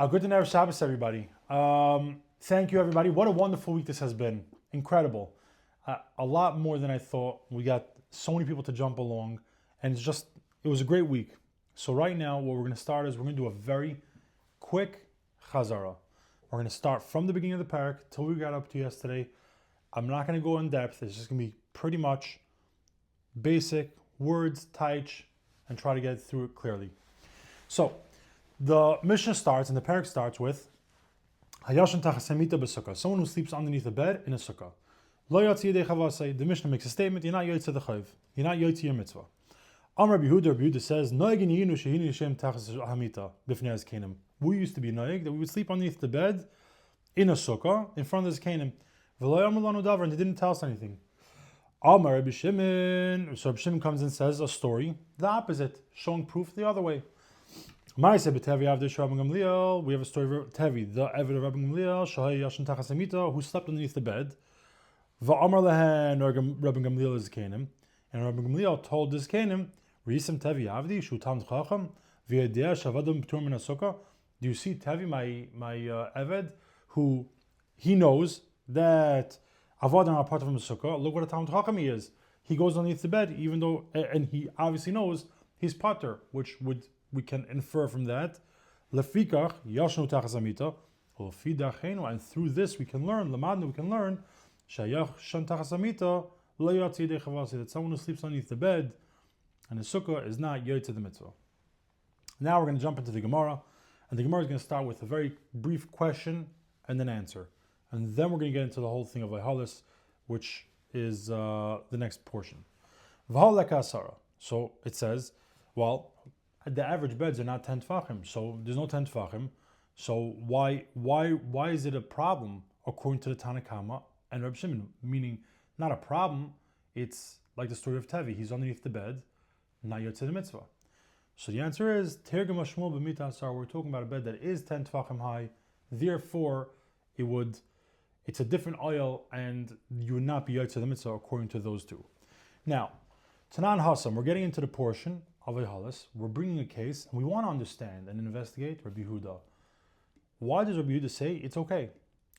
A good Erev Shabbos, everybody. Thank you, everybody. What a wonderful week this has been. Incredible. A lot more than I thought. We got so many people to jump along, and it was a great week. So right now, what we're going to start is we're going to do a very quick Chazara. We're going to start from the beginning of the parak till we got up to yesterday. I'm not going to go in depth. It's just going to be pretty much basic words, taich, and try to get through it clearly. So, the Mishnah starts, and the parak starts with Hayashan tachasemita b'sukkah, someone who sleeps underneath a bed in a sukkah. Lo yatzi yedei chavasei, the Mishnah makes a statement, you're not yotze the chayv, you're not yotze your mitzvah. Amar Rabbi Yehuda says, Noegin yinu shehini Hashem tachas hamita b'fnei azkenim. We used to be noeg, that we would sleep underneath the bed in a sukkah, in front of the zkenim. V'lo yamar lanu davar, and they didn't tell us anything. Amar Rabbi Shimon, so Rabbi Shimon comes and says a story, the opposite, showing proof the other way. We have a story of Tevi, the Eved of Rabbi Gamliel, who slept underneath the bed. Va'amar lehen, Rabbi Gamliel is Kanim, and Rabbi Gamliel told this Kanim, Risam Tevi Avdi, Shu Tam Chacham, V'yadeh Shavadam P'tur Min HaSukkah. Do you see Tevi, my Eved, who he knows that Avadim are part of his sukkah? Look what a Tam Chacham he is. He goes underneath the bed, even though, and he obviously knows he's pater, which we can infer from that. Lefikach yashnu tachas hamita, and through this we can learn. Lamadnu, we can learn. Shayach shan tachas hamita lo yatzi yedei chavasi, that someone who sleeps underneath the bed and the sukkah is not yotze the mitzvah. Now we're going to jump into the Gemara, and the Gemara is going to start with a very brief question and an answer, and then we're going to get into the whole thing of Vayhalis, which is the next portion. V'hal lekasara. So it says, well, the average beds are not 10 tefachim, so there's no 10 tefachim. So why is it a problem according to the Tanakama and Reb Shimon? Meaning, not a problem. It's like the story of Tevi. He's underneath the bed, not yet to the mitzvah. So the answer is Tergem Hashmuel b'mita asar. We're talking about a bed that is 10 tefachim high. Therefore, it's a different oil, and you would not be yet to the mitzvah according to those two. Now, Tanan Hassam, we're getting into the portion of Vayhalis. We're bringing a case, and we want to understand and investigate Rabbi Yehuda. Why does Rabbi Yehuda say it's okay?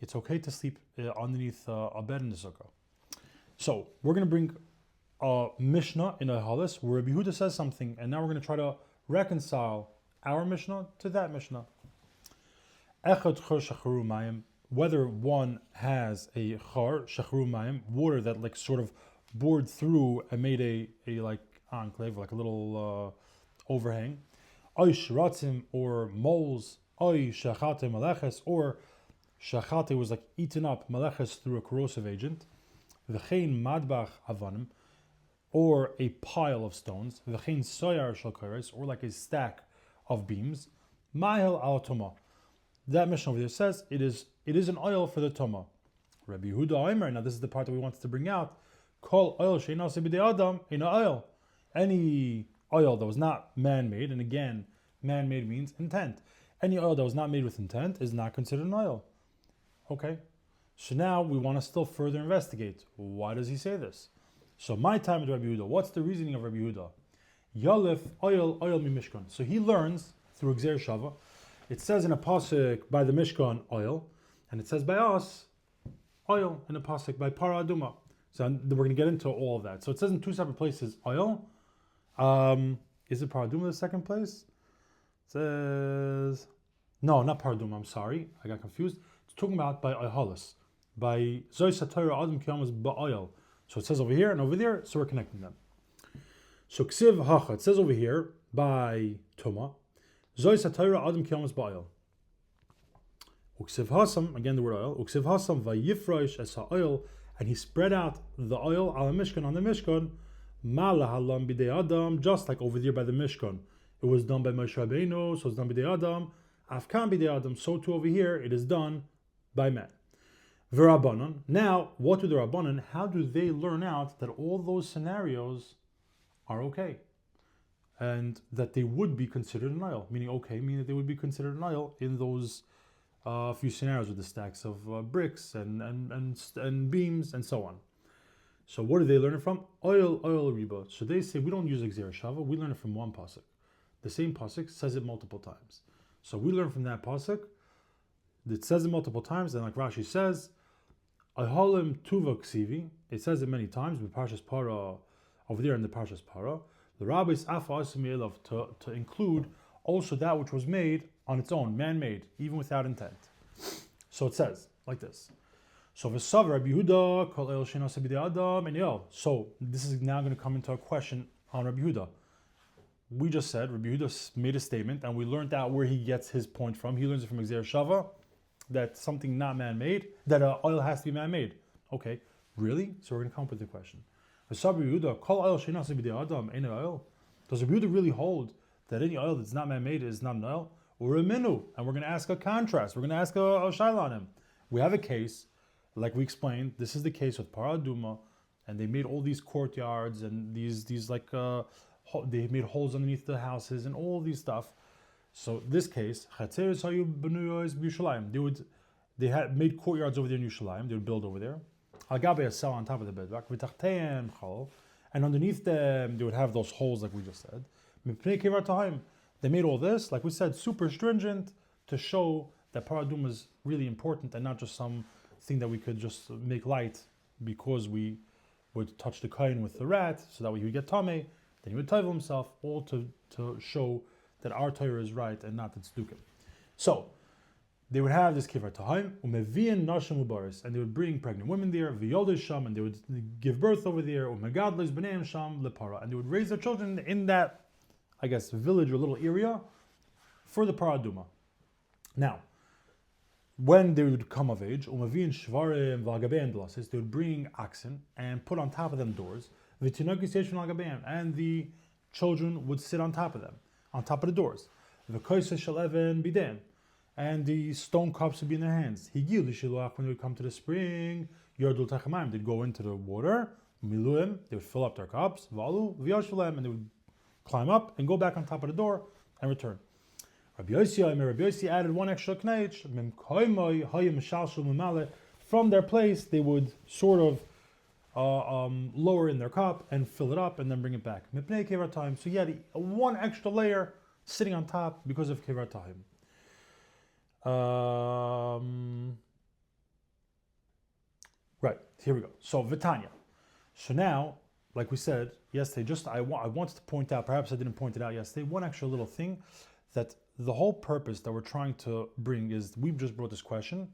It's okay to sleep underneath a bed in the sukkah. So we're going to bring a Mishnah in Vayhalis where Rabbi Yehuda says something, and now we're going to try to reconcile our Mishnah to that Mishnah. Echad chor shacharu mayim, whether one has a chor shacharu mayim, water that like sort of bored through and made a like enclave, like a little overhang, oy shratzim, or moles, oy shachate maleches, or shachate was like eaten up maleches through a corrosive agent, v'chein madbach avanim, or a pile of stones, v'chein soyar shalkares, or like a stack of beams, mahel al toma. That Mishnah over there says it is an oil for the toma. Rabbi Yehuda Omer, now this is the part that we wanted to bring out, kol oil sheinase b'dei adam in oil. Any oil that was not man-made, and again, man-made means intent. Any oil that was not made with intent is not considered an oil. Okay, so now we want to still further investigate. Why does he say this? So my time with Rabbi Yehuda, what's the reasoning of Rabbi Yehuda? Yalef oil mi mishkan. So he learns through Gzer Shava. It says in a pasuk by the Mishkan oil, and it says by us oil in a pasuk by Para Aduma. So we're going to get into all of that. So it says in two separate places oil. Is it Paraduma the second place? It says no, not Paraduma. I'm sorry, I got confused. It's talking about by Ayhalis, by Zoy Satira Adam Kiyamas Ba'oil. So it says over here and over there. So we're connecting them. So Ksiv Hacha, it says over here by Tuma, Zoy Satira Adam Kiyamas Ba'oil. Uksiv Hasam, again the word oil. Uksiv Hasam Vayifresh as oil, and he spread out the oil ala Mishkan on the Mishkan. Malahalam b'dei Adam, just like over there by the Mishkan. It was done by Moshe Rabbeinu, so it's done b'dei Adam. Afkan b'dei Adam, so too over here, it is done by man. V'Rabbanan. Now, what do the Rabbanan, how do they learn out that all those scenarios are okay? And that they would be considered an oil. Meaning that they would be considered an oil in those few scenarios with the stacks of bricks and beams and so on. So what do they learn it from? Oil riba. So they say we don't use Gzer Shava, we learn it from one pasuk. The same pasuk says it multiple times. So we learn from that pasuk. It says it multiple times, and like Rashi says, "Ahalim tuva ksivi." It says it many times. With Parshas Para over there in the Parshas Para, the rabbis afa asim to include also that which was made on its own, man-made, even without intent. So it says like this. So V'savar Rabbi Yehuda kol el shenas b'dei adam and yel. So this is now going to come into a question on Rabbi Yehuda. We just said Rabbi Yehuda made a statement, and we learned out where he gets his point from. He learns it from Xer Shava, that something not man-made, that oil has to be man-made. Okay, really? So we're going to come up with the question. V'savar Rabbi Yehuda kol el shenas b'dei adam ein oil. Does Rabbi Yehuda really hold that any oil that's not man-made is not an oil? Or a minu? And we're going to ask a contrast. We're going to ask a shaila on him. We have a case. Like we explained, this is the case with Paraduma, and they made all these courtyards and these they made holes underneath the houses and all these stuff. So this case, they had made courtyards over there in Yerushalayim. They would build over there. Agabe a cell on top of the bedrock, and underneath them they would have those holes like we just said. They made all this, like we said, super stringent to show that Paraduma is really important and not just some thing that we could just make light because we would touch the kain with the rat, so that way he would get tameh, then he would taivel himself, all to show that our Torah is right and not the tzdukim. So they would have this kivar tahim, umevian nashim ubaris, and they would bring pregnant women there, v'yoldish sham, and they would give birth over there, umegadlis b'neim sham lepara, and they would raise their children in that, I guess, village or little area for the paraduma. Now, when they would come of age, they would bring oxen and put on top of them doors, and the children would sit on top of them, on top of the doors. And the stone cups would be in their hands. When they would come to the spring, they'd go into the water, they would fill up their cups, and they would climb up and go back on top of the door and return. Rabbi Yossi added one extra kneich. From their place, they would sort of lower in their cup and fill it up and then bring it back. So he had one extra layer sitting on top because of kivar tahim. Right, here we go. So Vitanya. So now, like we said yesterday, I wanted to point out, perhaps I didn't point it out yesterday, one extra little thing, that the whole purpose that we're trying to bring is, we've just brought this question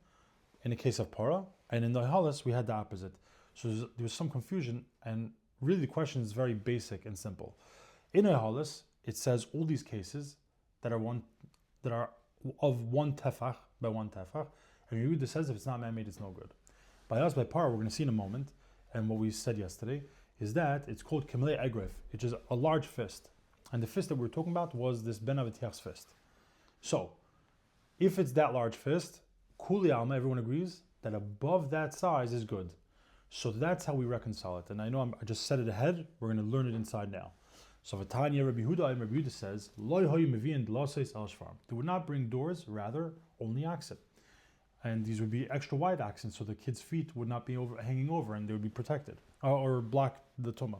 in the case of para, and in the halas we had the opposite. So there was some confusion, and really the question is very basic and simple. In a halas, it says all these cases that are of one tefach by one tefach, and Yehuda says if it's not man-made, it's no good. By us, by para, we're going to see in a moment, and what we said yesterday is that it's called Kimlei Egref, which is a large fist. And the fist that we were talking about was this Ben Avitiach's fist. So, if it's that large fist, Kuli Alma, everyone agrees that above that size is good. So that's how we reconcile it. And I know I just said it ahead, we're going to learn it inside now. So Vatanya Rabbi Yehuda says, they would not bring doors, rather only oxen. And these would be extra wide oxen, so the kids' feet would not be hanging over and they would be protected, or block the tumah.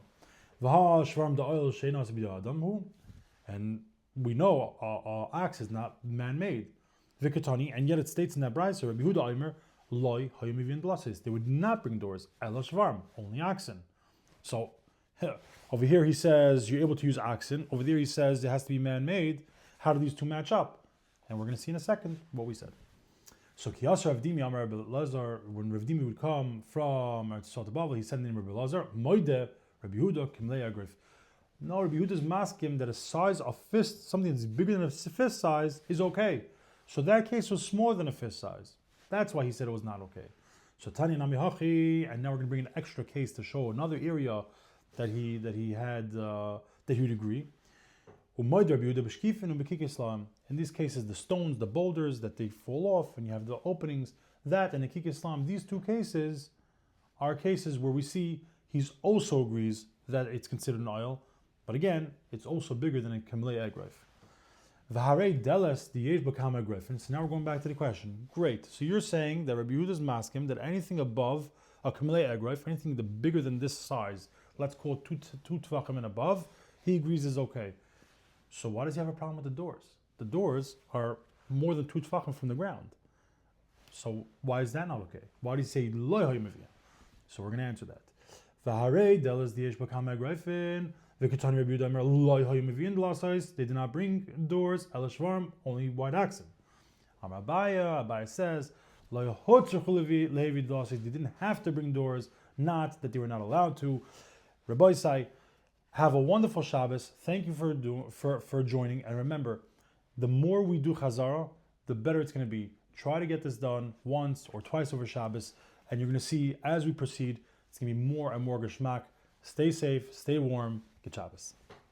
And we know ox is not man-made. And yet it states in that brayso, Rabbi Yehuda Aimer, loy hayomivin blases. They would not bring doors, ela shvarm, only oxen. So over here he says you're able to use oxen. Over there he says it has to be man-made. How do these two match up? And we're going to see in a second what we said. So Kiyasar Ravdimi Amar Rabbi Lazar, when Ravdimi would come from Eretz Babel, he said in the name of Rabbi Lazar, Moide Rabbi Yehuda Kimlei Agrif. No, Rabbi Yehuda's masking that a size of fist, something that's bigger than a fist size, is okay. So that case was smaller than a fist size. That's why he said it was not okay. So Tanya Namihachi, and now we're going to bring an extra case to show another area that he had that he would agree. In these cases, the stones, the boulders that they fall off, and you have the openings, that and the Kik Islam, these two cases are cases where we see he also agrees that it's considered an oil, but again, it's also bigger than a Kamlei Egref. V'harei deles diyesh b'kam egref. And so now we're going back to the question. Great. So you're saying that Rabbi Yehuda's maskim that anything above a Kamlei Egref, anything bigger than this size, let's call it two tvachim and above, he agrees is okay. So why does he have a problem with the doors? The doors are more than 2 tefachim from the ground. So why is that not okay? Why do you say lo hayu mevi'in? So we're going to answer that. V'harei delas diyesh b'kamei greifin v'ketani Rabbi Yehuda Omer lo hayu mevi'in d'lasais. They did not bring doors, elashvarm, only white oxen. Amar Abaya says lo yahotzuchu levi d'lasais. They didn't have to bring doors, not that they were not allowed to. Rabbi Isai, have a wonderful Shabbos. Thank you for joining. And remember, the more we do Chazara, the better it's going to be. Try to get this done once or twice over Shabbos, and you're going to see as we proceed, it's going to be more and more geschmack. Stay safe, stay warm. Good Shabbos.